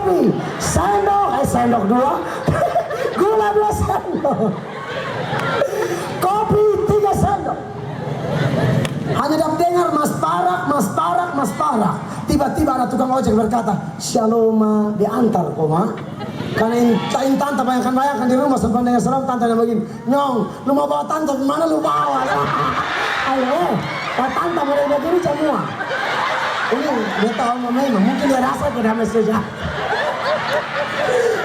kopi sendok 2, gula 2 sendok, kopi 3 sendok. Hanya dapat dengar Mas Parak. Tiba-tiba ada tukang ojek berkata, "Shalom ma, diantar kok ma." Karena yang tante bayangkan di rumah sempat dengan salam tante yang begini, "Nyong, lu mau bawa tante kemana lu bawa?" Ayo, tante mau begini semua. Ini dia tahu memang, mungkin dia rasa damai sejahtera.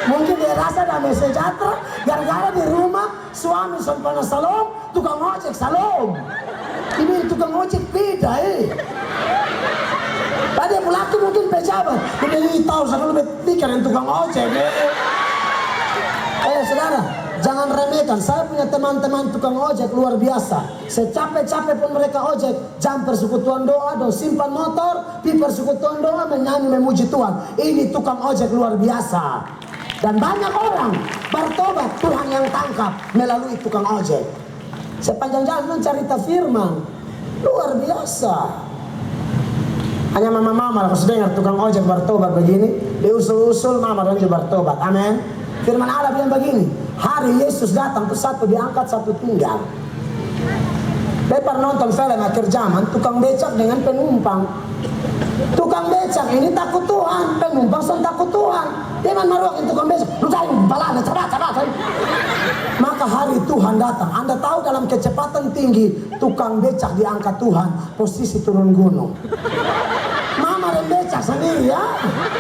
Mungkin dia rasa damai sejahtera gara-gara di rumah suami sempat salam, tukang ojek salam. Ini tukang ojek beda Tadi yang laki mungkin pejabat, ini tahu saya lebih pikir yang tukang ojek. Saudara, jangan remehkan. Saya punya teman-teman tukang ojek luar biasa. Secapek-capek pun mereka ojek, jam persekutuan doa, simpan motor, pi persekutuan doa, menyanyi memuji Tuhan. Ini tukang ojek luar biasa. Dan banyak orang bertobat, Tuhan yang tangkap melalui tukang ojek. Sepanjang jalan cerita firman luar biasa. Hanya mama-mama harus dengar tukang ojek bertobat begini, diusul-usul mama dan juga bertobat. Amin. Firman Allah bilang begini, hari Yesus datang tuh satu diangkat, satu tinggal. Lepas nonton film akhir zaman, tukang becak dengan penumpang. Tukang becak ini takut Tuhan, penumpang son takut Tuhan. Dia maruakin tukang becak, lu cari balada, cepat. Maka hari Tuhan datang. Anda tahu dalam kecepatan tinggi, tukang becak diangkat Tuhan, posisi turun gunung. Mama dan becak sendiri ya,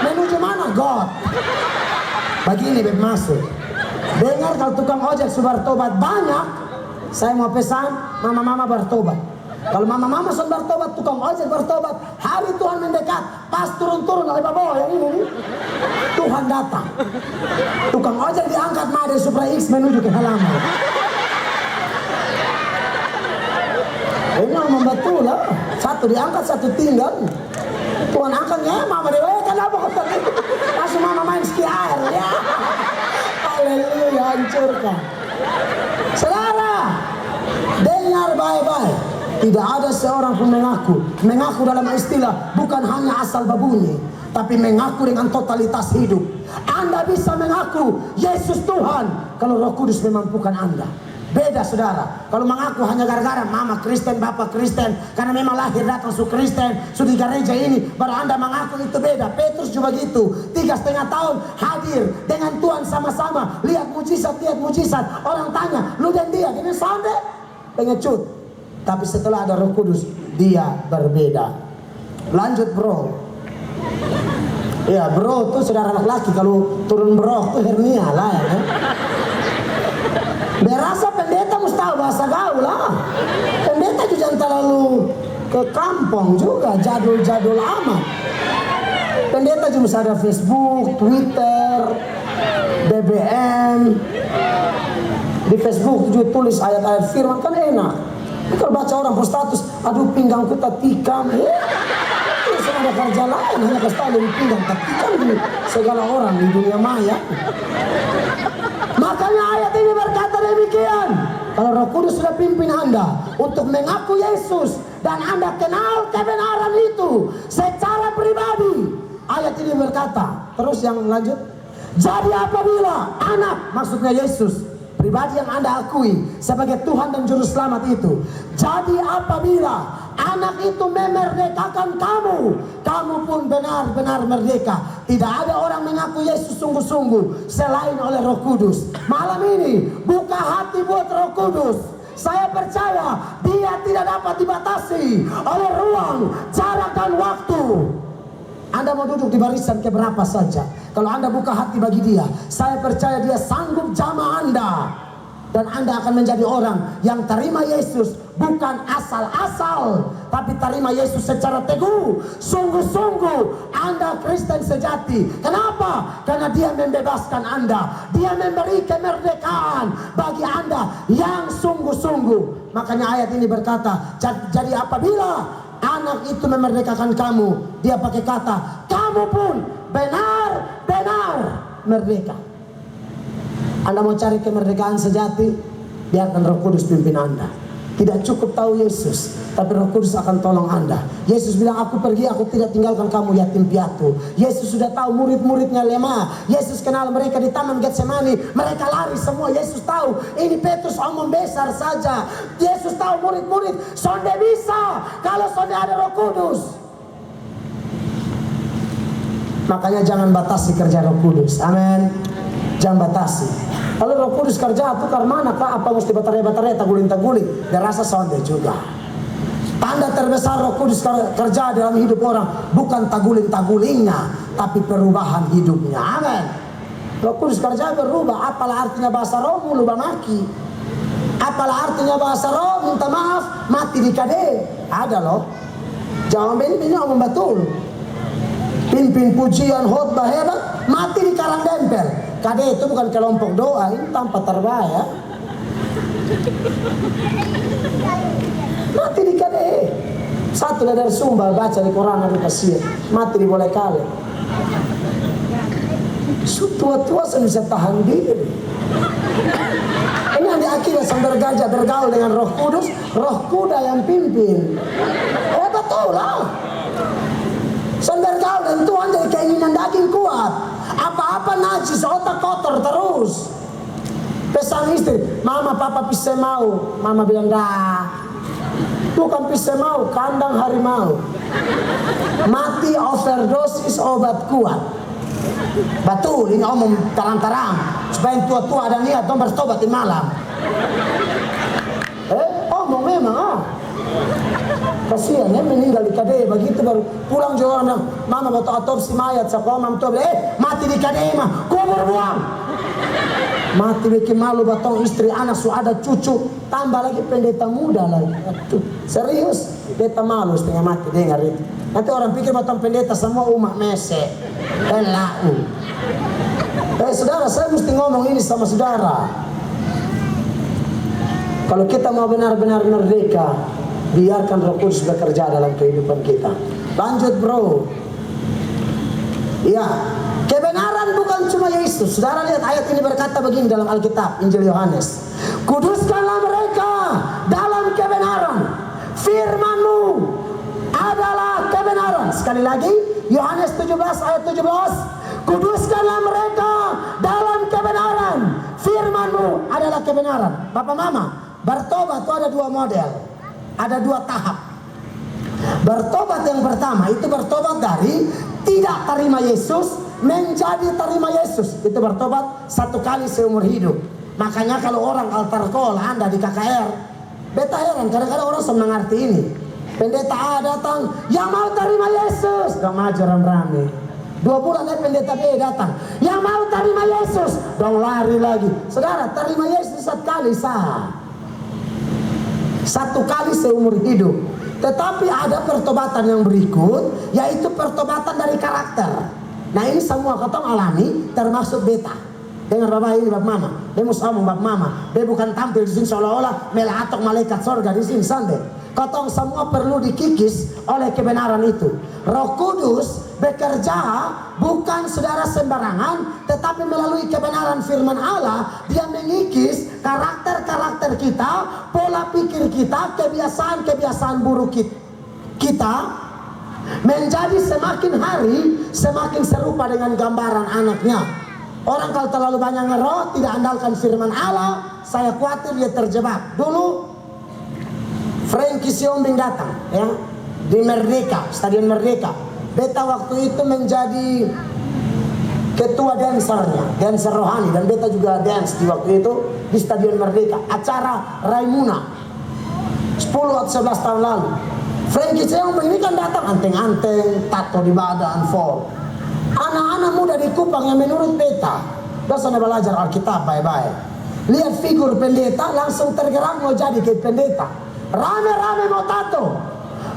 menuju mana? God. Begini beb masuk. Dengar kalau tukang ojek sudah bertobat banyak. Saya mau pesan, mama-mama bertobat. Kalau mama-mama sudah bertobat, tukang ojek bertobat. Hari Tuhan mendekat, pas turun-turun dari bawah yang ini, Tuhan datang. Tukang ojek diangkat dari Supra X menuju ke halaman. Ini ngomong betul lah. Satu diangkat, satu tinggal. Tuhan angkatnya, mama dewa, kenapa kau itu? Langsung mama main ski air ya. Haleluya, hancurkan. Saudara, dengar baik-baik. Tidak ada seorang pun mengaku dalam istilah bukan hanya asal babunyi, tapi mengaku dengan totalitas hidup. Anda bisa mengaku Yesus Tuhan kalau Roh Kudus memampukan Anda. Beda saudara, kalau mengaku hanya gara-gara mama Kristen, bapak Kristen, karena memang lahir datang su Kristen, su di gereja ini, baru Anda mengaku, itu beda. Petrus juga gitu, 3,5 tahun hadir dengan Tuhan sama-sama, lihat mujizat. Orang tanya, lu dan dia, ini sampai pengecut. Tapi setelah ada Roh Kudus, dia berbeda. Lanjut bro. Ya bro tuh saudara anak laki, kalau turun bro tuh hernia lah ya. Berasa pendeta mesti tahu bahasa gaul lah. Pendeta juga jangan terlalu ke kampung juga, jadul-jadul amat. Pendeta juga mesti ada Facebook, Twitter, BBM. Di Facebook juga tulis ayat-ayat firman, kan enak. Kalau baca orang per status, aduh pinggangku tatikam. Terus ada kerja lain, hanya kasih tahu dari pinggang tatikam di segala orang di dunia maya. Makanya ayat ini berkata demikian. Kalau Roh Kudus sudah pimpin Anda untuk mengaku Yesus dan Anda kenal kebenaran itu secara pribadi, ayat ini berkata, terus yang lanjut, jadi apabila anak, maksudnya Yesus pribadi yang Anda akui sebagai Tuhan dan Juru Selamat itu, jadi apabila anak itu memerdekakan kamu pun benar-benar merdeka. Tidak ada orang mengaku Yesus sungguh-sungguh selain oleh Roh Kudus. Malam ini buka hati buat Roh Kudus. Saya percaya dia tidak dapat dibatasi oleh ruang, jarak dan waktu. Anda mau duduk di barisan keberapa saja, kalau Anda buka hati bagi dia, saya percaya dia sanggup jamah Anda. Dan Anda akan menjadi orang yang terima Yesus bukan asal-asal, tapi terima Yesus secara teguh, sungguh-sungguh. Anda Kristen sejati. Kenapa? Karena dia membebaskan Anda, dia memberi kemerdekaan bagi Anda yang sungguh-sungguh. Makanya ayat ini berkata, jadi apabila anak itu memerdekakan kamu, dia pakai kata, kamu pun benar-benar merdeka. Anda mau cari kemerdekaan sejati, biarkan Roh Kudus pimpin Anda. tidak cukup tahu Yesus, tapi Roh Kudus akan tolong Anda. Yesus bilang, aku pergi, aku tidak tinggalkan kamu yatim piatu. Yesus sudah tahu murid-muridnya lemah. Yesus kenal mereka di Taman Getsemani, mereka lari semua. Yesus tahu ini Petrus omong besar saja. Yesus tahu murid-murid sonde bisa kalau sonde ada Roh Kudus. Makanya jangan batasi kerja Roh Kudus. Amin. Jangan batasi. Kalau Roh Kudus kerja tukar mana kah? Apa mesti baterai-baterai taguling-taguling? Dan rasa sonde juga. Tanda terbesar Roh Kudus kerja dalam hidup orang bukan taguling-tagulingnya, tapi perubahan hidupnya. Amin. Roh Kudus kerja berubah. Apalah artinya bahasa roh mulu maki? Apalah artinya bahasa roh minta maaf mati di kade? Ada loh. Jangan ini omong betul. Pimpin pujian khotbah hebat mati di karang dempel. Kade itu bukan kelompok doa, ini tanpa terbaya. Mati di kade. Satu dari Sumba baca di Quran ada kasih, mati di boleh kali. Tua-tua saya bisa tahan diri. Ini yang diakhiri sambil gajah bergaul dengan Roh Kudus, Roh kuda yang pimpin. Betul lah. Sambil bergaul dan Tuhan jadi keinginan daging kuat. Apa-apa najis, otak kotor terus. Pesan istri, mama papa pisse mau. Mama bilang dah. Bukan pisse mau, kandang harimau. Mati overdosis obat kuat. Betul, ini omong terang-terang. Supaya tua-tua ada niat dong bertobat di malam. Omong memang kasihan ya, meninggal di kade begitu baru pulang juga orang bilang, mama mau otopsi mayat sekolah tua mati di kade mah kubur buang. Mati bikin malu batong istri anak su ada cucu tambah lagi pendeta muda lagi. Aduh, serius pendeta malu setengah mati dengar itu. Nanti orang pikir batong pendeta semua umat mese lau. Saudara, saya mesti ngomong ini sama saudara. Kalau kita mau benar-benar merdeka, biarkan Roh Kudus bekerja dalam kehidupan kita. Lanjut bro. Ya, kebenaran bukan cuma Yesus. Saudara lihat ayat ini berkata begini dalam Alkitab, Injil Yohanes. Kuduskanlah mereka dalam kebenaran. Firman-Mu adalah kebenaran. Sekali lagi, Yohanes 17 ayat 17. Kuduskanlah mereka dalam kebenaran. Firman-Mu adalah kebenaran. Bapak mama, bertobat itu ada dua model. Ada dua tahap. Bertobat yang pertama itu bertobat dari tidak terima Yesus menjadi terima Yesus. Itu bertobat satu kali seumur hidup. Makanya kalau orang altar call Anda di KKR, beta heran kadang-kadang orang senang mengerti ini. Pendeta A datang, yang mau terima Yesus, gak maju rame-rame. 2 bulan lagi pendeta B datang, yang mau terima Yesus, dong lari lagi. Saudara, terima Yesus satu kali sah. Satu kali seumur hidup. Tetapi ada pertobatan yang berikut, yaitu pertobatan dari karakter. Nah ini semua ketong alami, termasuk beta. Dengar bapak ini bapak mama, dia mau ngomong bapak mama, dia bukan tampil di sini seolah-olah melatok malaikat sorga di sini sande. Ketong semua perlu dikikis oleh kebenaran itu. Roh Kudus bekerja bukan saudara sembarangan, tetapi melalui kebenaran firman Allah, dia mengikis karakter-karakter kita, pola pikir kita, kebiasaan-kebiasaan buruk kita, menjadi semakin hari semakin serupa dengan gambaran anaknya. Orang kalau terlalu banyak ngeroh, tidak andalkan firman Allah, saya khawatir dia terjebak. Dulu Frankie Siombing datang ya di Merdeka, Stadion Merdeka. Beta waktu itu menjadi ketua dancernya, dancer rohani, dan beta juga dance di waktu itu di Stadion Merdeka, acara Raimuna 10 atau 11 tahun lalu. Frankie Siombing ini kan datang anteng-anteng, tato di badan, full. Anak-anak muda di Kupang yang menurut beta dosa belajar Alkitab baik-baik, lihat figur pendeta langsung tergerak mau jadi kayak pendeta. Rame-rame mau tato,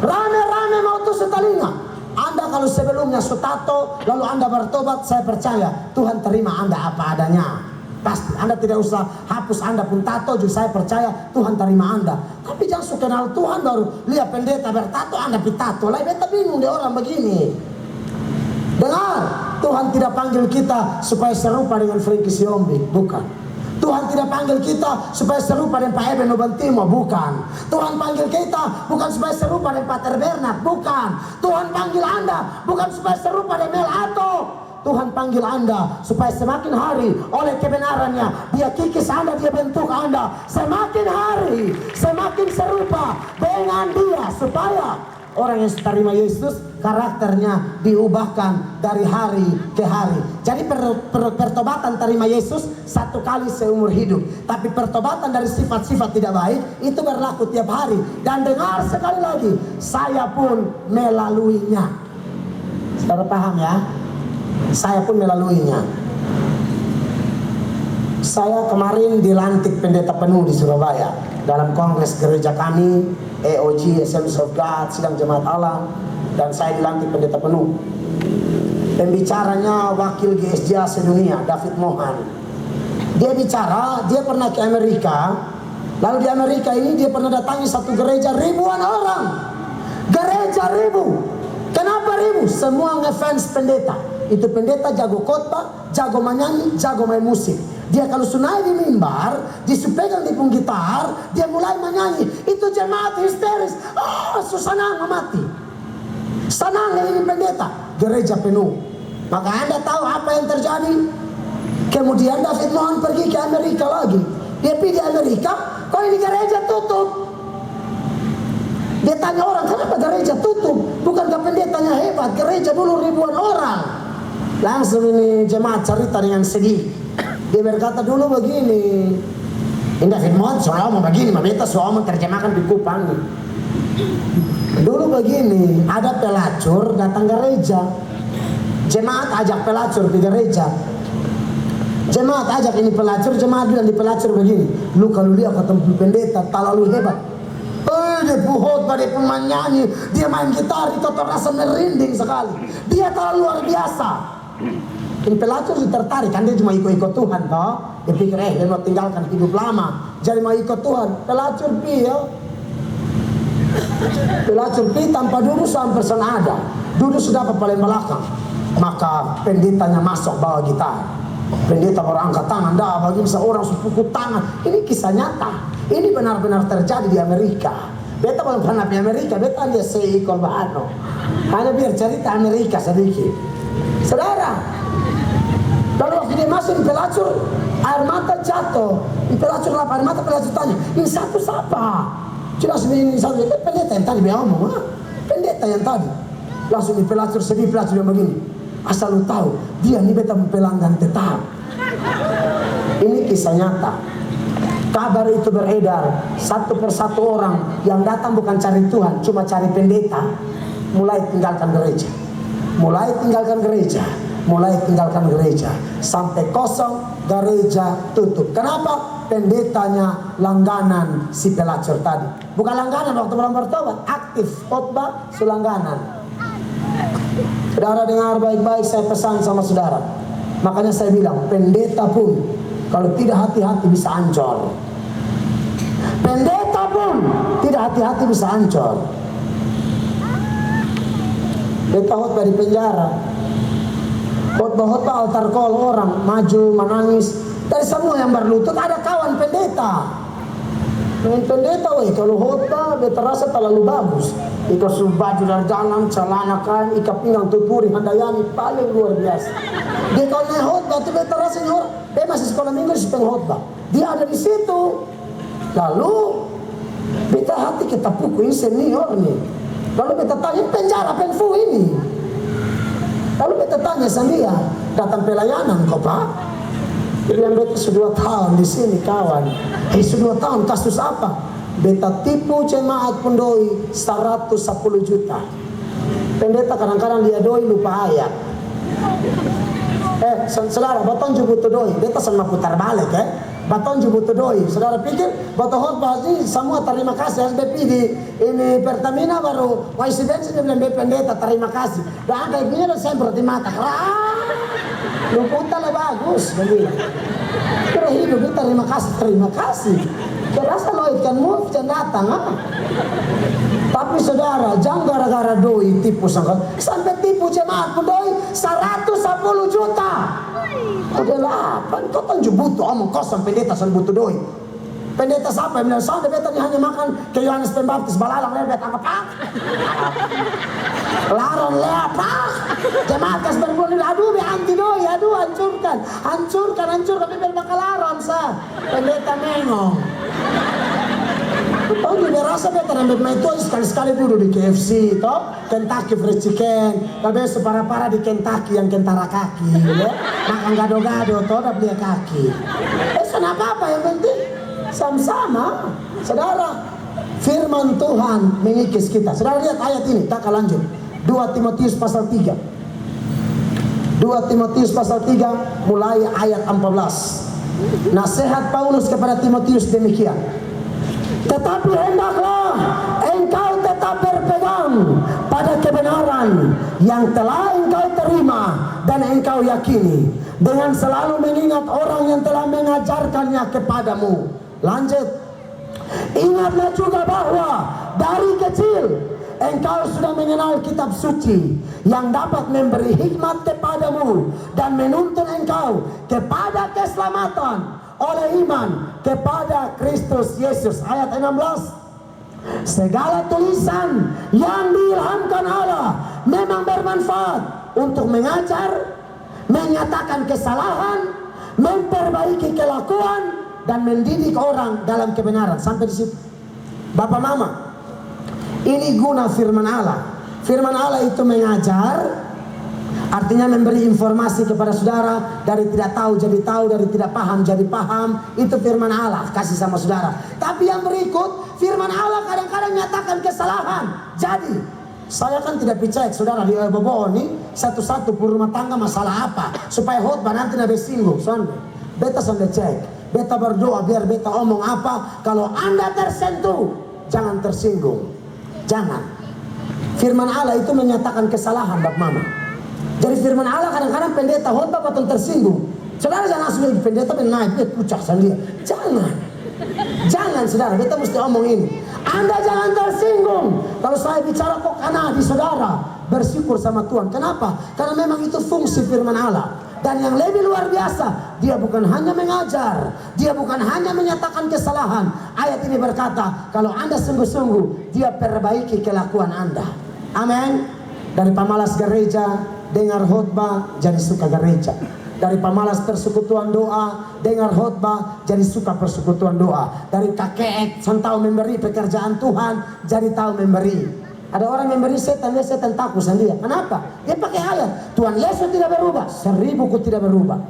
rame-rame mau tusuk telinga. Anda kalau sebelumnya tato lalu Anda bertobat, saya percaya Tuhan terima Anda apa adanya. Pasti Anda tidak usah hapus Anda pun tato, juga saya percaya Tuhan terima Anda. Tapi jangan suka kenal Tuhan baru lihat pendeta bertato Anda pitato. Lah beta bingung dia orang begini. Dengar, Tuhan tidak panggil kita supaya serupa dengan Frankie Siombing, bukan. Tuhan tidak panggil kita supaya serupa dengan Pak Eben Nobantimo, bukan. Tuhan panggil kita bukan supaya serupa dengan Pak Terbernat, bukan. Tuhan panggil Anda bukan supaya serupa dengan Mel Ato. Tuhan panggil Anda supaya semakin hari oleh kebenarannya Dia kikis Anda, Dia bentuk Anda semakin hari semakin serupa dengan Dia, supaya orang yang terima Yesus karakternya diubahkan dari hari ke hari. Jadi pertobatan terima Yesus satu kali seumur hidup, tapi pertobatan dari sifat-sifat tidak baik itu berlaku tiap hari. Dan dengar sekali lagi, saya pun melaluinya. Saudara paham ya? Saya pun melaluinya. Saya kemarin dilantik pendeta penuh di Surabaya dalam kongres gereja kami, EOG, Assemblies of God, Sidang Jemaat Allah, dan saya dilantik pendeta penuh. Pembicaranya wakil GSJ sedunia, David Mohan. Dia bicara, dia pernah ke Amerika, lalu di Amerika ini dia pernah datangi satu gereja ribuan orang. Gereja ribu. Kenapa ribu? Semua ngefans pendeta. Itu pendeta jago khotbah, jago menyanyi, jago main musik. Dia kalau sunai di mimbar, disupegang di punggung gitar, dia mulai menyanyi. Itu jemaat histeris. Senang mati. Senang ini pendeta. Gereja penuh. Maka Anda tahu apa yang terjadi? Kemudian David Mohan pergi ke Amerika lagi. Dia pergi di Amerika, kok ini gereja tutup? Dia tanya orang, kenapa gereja tutup? Bukankah pendetanya hebat? Gereja dulu ribuan orang. Langsung ini jemaat cerita dengan sedih. Dia berkata dulu begini, David Mohan soalnya mau begini, beta soal mau terjemahkan di Kupang. Dulu begini, ada pelacur datang gereja. Jemaat ajak pelacur di gereja. Jemaat ajak ini pelacur, jemaat bilang di pelacur begini, lu kalau lihat ketemu pendeta terlalu hebat. Dia buhot, dia penyanyi, dia main gitar, itu terasa merinding sekali. Dia terlalu luar biasa. Ini pelacur tertarik, kan dia cuma ikut-ikut Tuhan toh. Dia pikir dia mau tinggalkan hidup lama, jadi mau ikut Tuhan. Pelacur pi ya. Pelacur pi tanpa duduk sampai senada. Duduk sudah ke paling belakang. Maka pendetanya masuk bawa gitar. Pendeta baru angkat tangan, dah bagi seorang sepukul tangan. Ini kisah nyata. Ini benar-benar terjadi di Amerika. Beta belum pernah di Amerika, beta dia seikol bahano. Hanya biar cerita Amerika sedikit. Saudara, lalu waktu dia masuk di pelacur, air mata jatuh. Di pelacur lapar, air mata pelacur tanya, ini satu siapa? Jelas ini satu, pendeta yang tadi dia ngomong, pendeta yang tadi. Langsung di pelacur sedih, pelacur yang begini. Asal lu tahu, dia ini beta pelanggan tetap. Ini kisah nyata. Kabar itu beredar, satu persatu orang yang datang bukan cari Tuhan, cuma cari pendeta, mulai tinggalkan gereja. Mulai tinggalkan gereja, mulai tinggalkan gereja, sampai kosong, gereja tutup. Kenapa? Pendetanya langganan si pelacur tadi. Bukan langganan waktu belum bertobat, aktif khotbah selangganan. Saudara dengar baik-baik, saya pesan sama saudara. Makanya saya bilang, pendeta pun kalau tidak hati-hati bisa hancur. Pendeta pun tidak hati-hati bisa hancur. Beta khotbah di penjara, khotbah altar call, orang maju menangis. Dari semua yang berlutut ada kawan pendeta. Main pendeta, kalau khotbah beta rasa terlalu bagus. Ika baju dari dalam, celana kan, ika pinggang tuturi, handayani paling luar biasa. Dia kalau naik khotbah itu beta rasa orang, dia masih sekolah minggu di khotbah. Dia ada di situ. Lalu beta hati kita pukul ini senior nih. Lalu beta tanya penjara penfu ini. Lalu beta tanya sama dia, datang pelayanan kok pak? Dia bilang beta sudah 2 tahun di sini kawan. Sudah 2 tahun kasus apa? Beta tipu jemaat pendoi 110 juta. Pendeta kadang-kadang dia doi lupa ayat. Saudara, baton juga doi. Beta sama putar balik baton juga doi. Saudara pikir baton khotbah ini semua terima kasih. SBP di ini Pertamina baru YC bensin dia bilang pendeta terima kasih. Dan kayak gini dan saya berarti mata kerah. Lu putar lah bagus. Kira hidup kita terima kasih. Kerasa lo ikan move dan datang Tapi saudara, jangan gara-gara doi tipu sampai tipu jemaat pun doi 110 juta. Udah 8, kau kan butuh omong kosong pendeta san butuh doi. Pendeta siapa yang bilang soalnya beta hanya makan ke Yohanes Pembaptis balalang beta tangkap laron leapa jemaat kasih berbulan aduh be anti doi aduh hancurkan beta bakal laron sa pendeta mengong. Oh dia rasa beta nambah itu sekali-sekali dulu di KFC toh Kentucky Fried Chicken tapi separah-parah di Kentucky yang kentara kaki ya makan gado-gado toh udah beli kaki kenapa apa yang penting sama-sama. Saudara, firman Tuhan mengikis kita. Saudara lihat ayat ini, tak lanjut 2 Timotius pasal 3 2 Timotius pasal 3 mulai ayat 14. Nasihat Paulus kepada Timotius demikian, tetapi hendaklah engkau tetap berpegang pada kebenaran yang telah engkau terima dan engkau yakini, dengan selalu mengingat orang yang telah mengajarkannya kepadamu. Lanjut, ingatlah juga bahwa dari kecil engkau sudah mengenal kitab suci yang dapat memberi hikmat kepadamu dan menuntun engkau kepada keselamatan oleh iman kepada Kristus Yesus. Ayat 16, segala tulisan yang diilhamkan Allah memang bermanfaat untuk mengajar, menyatakan kesalahan, memperbaiki kelakuan, dan mendidik orang dalam kebenaran. Sampai di situ. Bapak Mama, ini guna firman Allah. Firman Allah itu mengajar, artinya memberi informasi kepada saudara, dari tidak tahu jadi tahu, dari tidak paham jadi paham. Itu firman Allah kasih sama saudara. Tapi yang berikut, firman Allah kadang-kadang nyatakan kesalahan. Jadi saya kan tidak percaya saudara di Bobo ini satu-satu rumah tangga masalah apa supaya khotbah nanti nabe singgung. Soalnya beta sampai cek, beta berdoa biar beta omong apa, kalau Anda tersentuh jangan tersinggung, jangan. Firman Allah itu menyatakan kesalahan Bapak Mama. Jadi firman Allah kadang-kadang pendeta khotbah patut tersinggung. Saudara jangan langsung pendeta naik dia pucak sendiri. Jangan saudara, beta mesti omong ini. Anda jangan tersinggung kalau saya bicara kok karena di saudara. Bersyukur sama Tuhan. Kenapa? Karena memang itu fungsi firman Allah. Dan yang lebih luar biasa, dia bukan hanya mengajar, dia bukan hanya menyatakan kesalahan. Ayat ini berkata, kalau Anda sungguh-sungguh, dia perbaiki kelakuan Anda. Amin. Dari pemalas gereja, dengar khotbah, jadi suka gereja. Dari pemalas persekutuan doa, dengar khotbah, jadi suka persekutuan doa. Dari kakek, tahu memberi pekerjaan Tuhan, jadi tahu memberi. Ada orang memberi setan, dia setan takut sendiri. Kenapa? Dia pakai ayat, Tuhan Yesus tidak berubah, 1000 ku tidak berubah.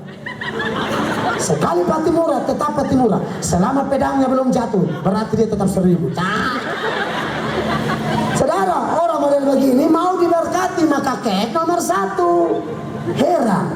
Sekali pati murah, tetap pati murah. Selama pedangnya belum jatuh, berarti dia tetap 1000. Saudara, orang model begini mau diberkati maka kek nomor 1. Heran.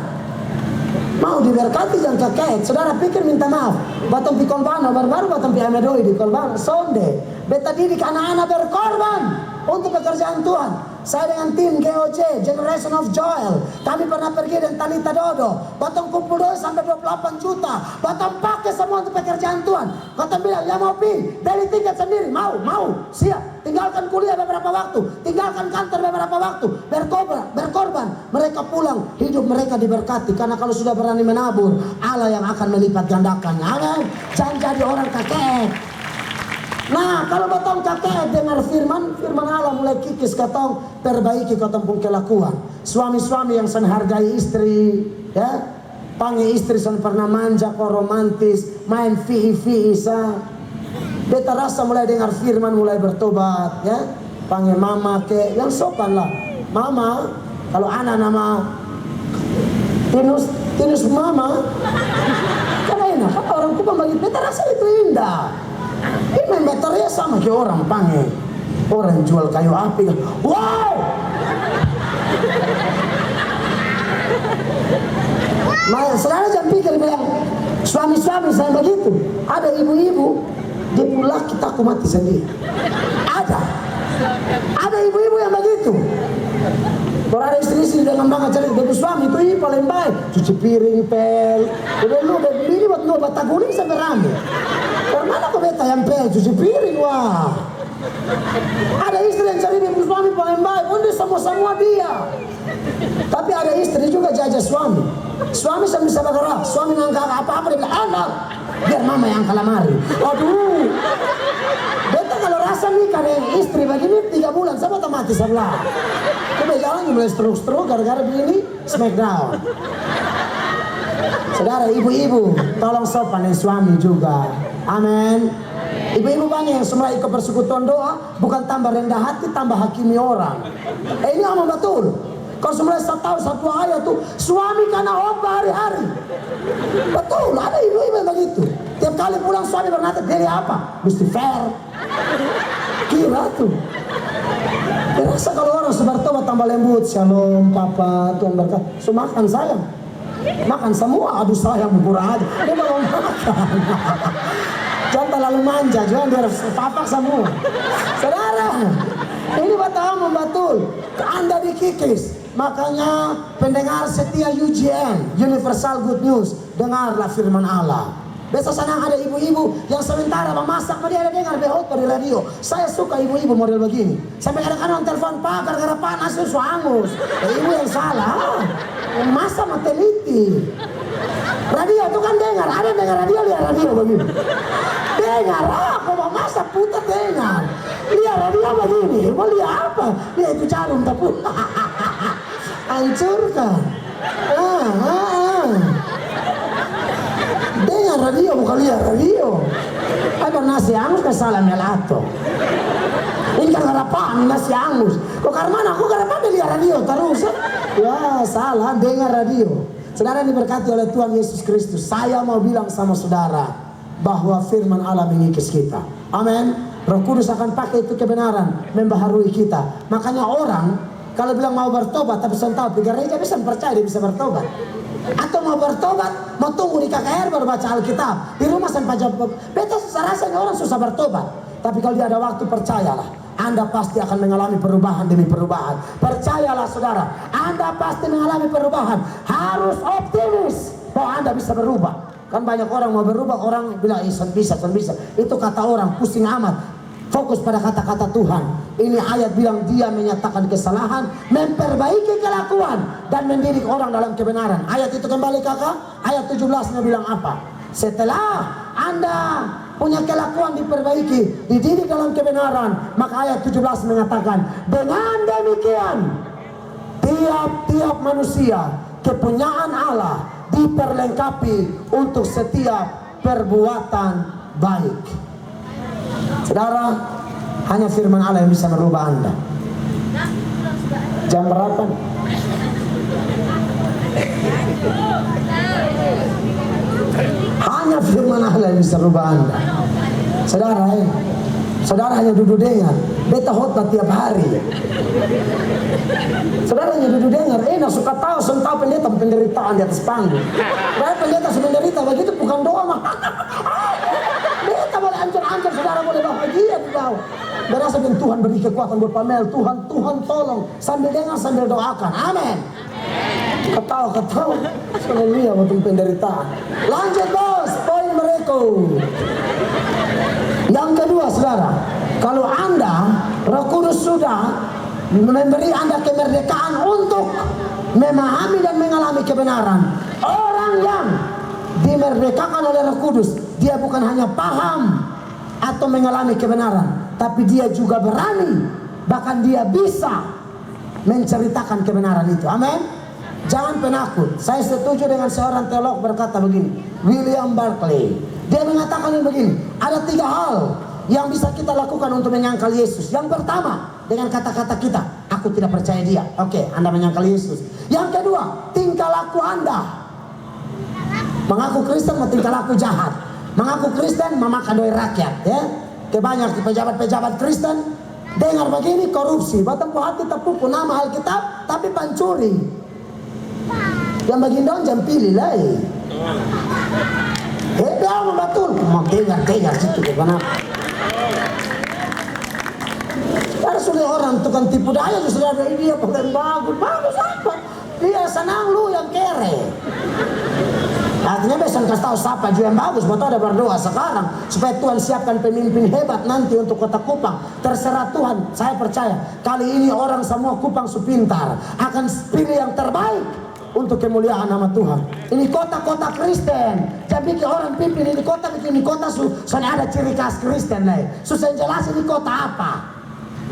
Mau diberkati jangan kek. Saudara pikir minta maaf. Batang pikon bana, baru batang pi amedoi di kolbana. Sonde. Beta didik anak-anak berkorban untuk pekerjaan Tuhan. Saya dengan tim GOJ, Generation of Joel, kami pernah pergi dengan Talita Dodo. Batang kumpul doa sampai 28 juta. Batang pakai semua untuk pekerjaan Tuhan. Batang bilang, ya mau pi, beli tiket sendiri. Mau, siap. Tinggalkan kuliah beberapa waktu, tinggalkan kantor beberapa waktu. Berkorban. Mereka pulang, hidup mereka diberkati. Karena kalau sudah berani menabur, Allah yang akan melipat gandakan. Amin. Jangan jadi orang kakek. Nah, kalau batong kakek dengar firman Allah mulai kikis katong, perbaiki katong pun kelakuan. Suami-suami yang sen hargai istri, ya, panggil istri sen pernah manja kok romantis, main fi sa. Beta rasa mulai dengar firman mulai bertobat, ya. Panggil mama ke, yang sopan lah. Mama, kalau anak nama Tinus mama, kan enak, kan orang Kupang bagi beta rasa itu indah. Ini meternya sama kayak orang panggil orang jual kayu api. Wow! Nah, saudara jangan pikir bilang suami-suami saya begitu. Ada ibu-ibu dia pulang kita aku mati sendiri. Ada ibu-ibu yang begitu. Kalau ada istri-istri dengan bangga cari begitu suami itu paling baik cuci piring pel. Udah lu beli buat lu bataguling sampai rame. Karena aku beta yang pel cuci piring wah. Ada istri yang cari begitu suami paling baik. Udah semua dia. Tapi ada istri juga jajah suami. Suami sambil bisa bergerak, suami ngangkat apa-apa dia bilang, anak, biar mama yang kalamari. Aduh, beta kalau rasa nikah dengan istri begini 3 bulan sama mati sebelah. Tapi jalan mulai stroke gara-gara begini smackdown. Saudara, ibu-ibu, tolong sopan dengan suami juga. Amin. Ibu-ibu banyak yang semula ikut persekutuan doa, bukan tambah rendah hati, tambah hakimi orang. Ini aman betul. Kalau semula saya tahu satu ayat tuh, suami karena opa hari-hari. Betul, ada ibu-ibu yang begitu. Tiap kali pulang suami bernata, dari apa? Mesti fair. Kira tuh. Terasa kalau orang sebertobat tambah lembut, shalom papa, Tuhan berkat. So makan sayang. Makan semua, aduh sayang murah aja. Dia mau makan. Jangan terlalu manja, jangan dia papak semua. Saudara, ini betul betul. Anda dikikis. Makanya pendengar setia UGN, Universal Good News, dengarlah firman Allah. Biasa senang ada ibu-ibu yang sementara memasak, dia ada dengar behot di radio. Saya suka ibu-ibu model begini. Sampai kadang-kadang telepon, Pak, gara-gara panas itu angus. Ibu yang salah. Masa mateliti. Radio itu kan dengar, ada dengar radio, lihat radio begini. Dengar, aku mau masak putar dengar. Lihat radio begini, mau lihat apa? Lihat itu jarum tapi hancurkan. Dengar radio bukan lihat radio. Ada nasi angus ke salam melato. Ini kan harapan nasi angus. Kok karena aku harapan lihat radio terus. Ya salah, dengar radio. Saudara diberkati oleh Tuhan Yesus Kristus. Saya mau bilang sama saudara bahwa firman Allah mengikis kita. Amin. Roh Kudus akan pakai itu kebenaran membaharui kita. Makanya orang kalau bilang mau bertobat tapi saya tahu di gereja bisa percaya dia bisa bertobat. Atau mau bertobat mau tunggu di KKR baru baca Alkitab. Di rumah sampai jawab. Beta rasanya orang susah bertobat. Tapi kalau dia ada waktu percayalah. Anda pasti akan mengalami perubahan demi perubahan. Percayalah saudara, Anda pasti mengalami perubahan. Harus optimis bahwa Anda bisa berubah. Kan banyak orang mau berubah, orang bilang bisa. Itu kata orang, pusing amat. Fokus pada kata-kata Tuhan. Ini ayat bilang dia menyatakan kesalahan, memperbaiki kelakuan, dan mendidik orang dalam kebenaran. Ayat itu kembali kakak, ayat 17-nya bilang apa? Setelah Anda punya kelakuan diperbaiki, dididik dalam kebenaran, maka ayat 17 mengatakan, dengan demikian tiap-tiap manusia kepunyaan Allah diperlengkapi untuk setiap perbuatan baik. Saudara, hanya firman Allah yang bisa merubah Anda. Jam berapa? Hanya firman Allah yang bisa rubah Anda. Saudara, saudara hanya duduk dengar. Beta khotbah tiap hari. Saudara hanya duduk dengar. Enak suka tahu, tahu penderitaan di atas panggung. Baik pendeta menderita begitu bukan doa mah. Beta boleh ancur-ancur, saudara boleh bahagia di bawah. Berasa dengan Tuhan beri kekuatan buat Pamel. Tuhan tolong sambil dengar sambil doakan. Amin. Ketawa, haleluya untuk penderitaan. Lanjut bos, poin mereka. Yang kedua saudara, kalau Anda Roh Kudus sudah memberi Anda kemerdekaan untuk memahami dan mengalami kebenaran. Orang yang dimerdekakan oleh Roh Kudus, dia bukan hanya paham atau mengalami kebenaran, tapi dia juga berani, bahkan dia bisa menceritakan kebenaran itu. Amin. Jangan penakut. Saya setuju dengan seorang teolog berkata begini, William Barclay. Dia mengatakan begini, ada 3 hal yang bisa kita lakukan untuk menyangkal Yesus. Yang pertama, dengan kata-kata kita, aku tidak percaya dia. Oke, Anda menyangkal Yesus. Yang kedua, tingkah laku Anda. Mengaku Kristen, tingkah laku jahat. Mengaku Kristen, memakan duit rakyat. Ya, kebanyakan pejabat-pejabat Kristen dengar begini, korupsi, batempu hati tepuku nama Alkitab, tapi pancuri. Yang bagi daun jam pilih lah. Dia betul, mau dengar situ kenapa? Ada sudah orang tukang tipu daya sudah ada dia pakai bagus apa? Dia senang lu yang kere. Artinya besok kasih tahu siapa juga yang bagus, buat ada berdoa sekarang supaya Tuhan siapkan pemimpin hebat nanti untuk kota Kupang. Terserah Tuhan, saya percaya kali ini orang semua Kupang pintar akan pilih yang terbaik untuk kemuliaan nama Tuhan. Ini kota-kota Kristen. Jadi orang pimpin ini kota soalnya ada ciri khas Kristen nih. Susah jelas ini kota apa.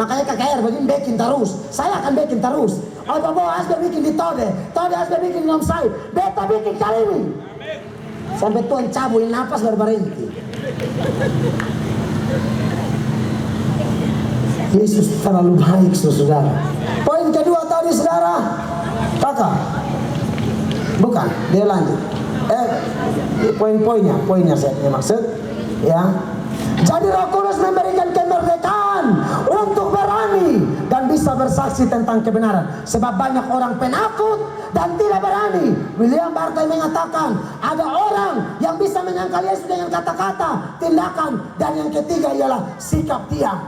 Makanya KKR begini bikin terus. Saya akan bikin terus. Oh bawa asal bikin di Tode asal bikin di Nomsai, beta bikin kali ini. Sampai Tuhan cabuin napas baru berhenti. Yesus terlalu baik, saudara. Poin kedua tadi, saudara. Kakak. Bukan, dia lanjut. Poinnya saya maksud, ya. Jadi Roh Kudus memberikan kemerdekaan untuk berani dan bisa bersaksi tentang kebenaran. Sebab banyak orang penakut dan tidak berani. William Barclay mengatakan ada orang yang bisa menyangkal Yesus dengan kata-kata, tindakan, dan yang ketiga ialah sikap diam.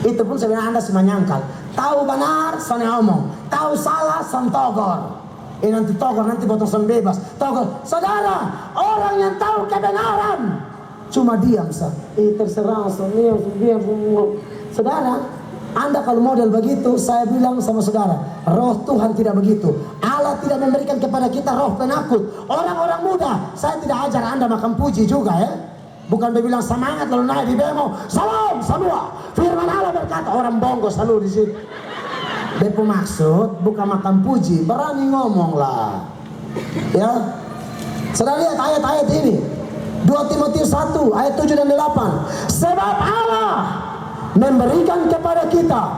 Itu pun sebenarnya Anda semua menyangkal. Tahu benar, soalnya omong. Tahu salah, son togor. Nanti togor, nanti potong son bebas. Togor, saudara, orang yang tahu kebenaran cuma diam sah. Terserah diam semua. Saudara, Anda kalau model begitu, saya bilang sama saudara, roh Tuhan tidak begitu. Allah tidak memberikan kepada kita roh penakut. Orang-orang muda, saya tidak ajar Anda makan puji juga ya. Bukan dia bilang semangat lalu naik di demo, salam semua. Firman Allah berkata, orang bongo selalu di situ. Depo maksud bukan makan puji, berani ngomong lah. Ya. Saudara lihat ayat-ayat ini. 2 Timotius 1 ayat 7 dan 8. Sebab Allah memberikan kepada kita